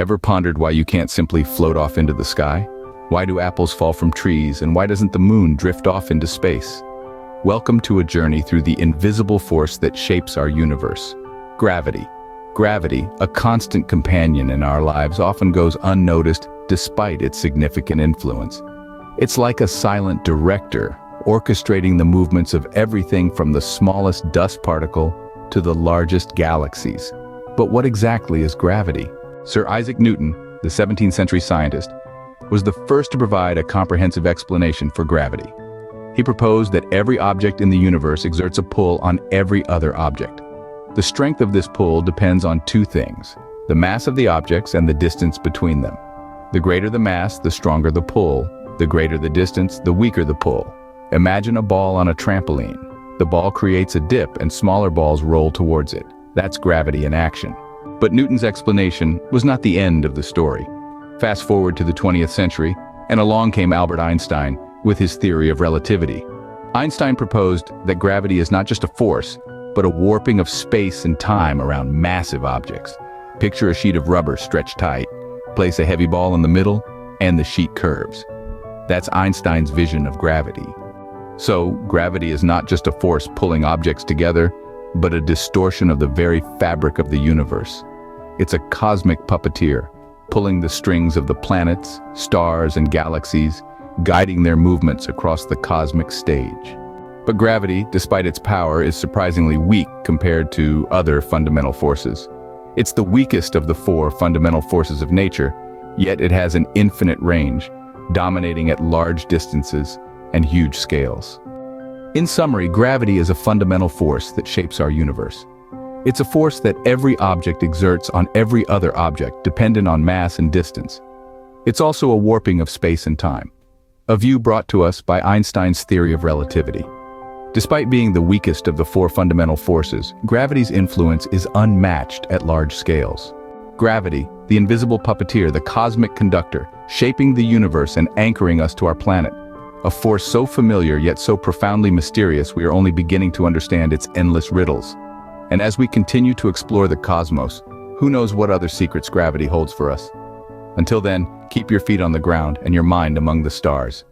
Ever pondered why you can't simply float off into the sky? Why do apples fall from trees, and why doesn't the moon drift off into space? Welcome to a journey through the invisible force that shapes our universe. Gravity. Gravity, a constant companion in our lives, often goes unnoticed despite its significant influence. It's like a silent director, orchestrating the movements of everything from the smallest dust particle to the largest galaxies. But what exactly is gravity? Sir Isaac Newton, the 17th century scientist, was the first to provide a comprehensive explanation for gravity. He proposed that every object in the universe exerts a pull on every other object. The strength of this pull depends on two things: the mass of the objects and the distance between them. The greater the mass, the stronger the pull. The greater the distance, the weaker the pull. Imagine a ball on a trampoline. The ball creates a dip and smaller balls roll towards it. That's gravity in action. But Newton's explanation was not the end of the story. Fast forward to the 20th century, and along came Albert Einstein with his theory of relativity. Einstein proposed that gravity is not just a force, but a warping of space and time around massive objects. Picture a sheet of rubber stretched tight. Place a heavy ball in the middle, and the sheet curves. That's Einstein's vision of gravity. So, gravity is not just a force pulling objects together, but a distortion of the very fabric of the universe. It's a cosmic puppeteer, pulling the strings of the planets, stars, and galaxies, guiding their movements across the cosmic stage. But gravity, despite its power, is surprisingly weak compared to other fundamental forces. It's the weakest of the four fundamental forces of nature, yet it has an infinite range, dominating at large distances and huge scales. In summary, gravity is a fundamental force that shapes our universe. It's a force that every object exerts on every other object, dependent on mass and distance. It's also a warping of space and time, a view brought to us by Einstein's theory of relativity. Despite being the weakest of the four fundamental forces, gravity's influence is unmatched at large scales. Gravity, the invisible puppeteer, the cosmic conductor, shaping the universe and anchoring us to our planet. A force so familiar yet so profoundly mysterious we are only beginning to understand its endless riddles. And as we continue to explore the cosmos, who knows what other secrets gravity holds for us? Until then, keep your feet on the ground and your mind among the stars.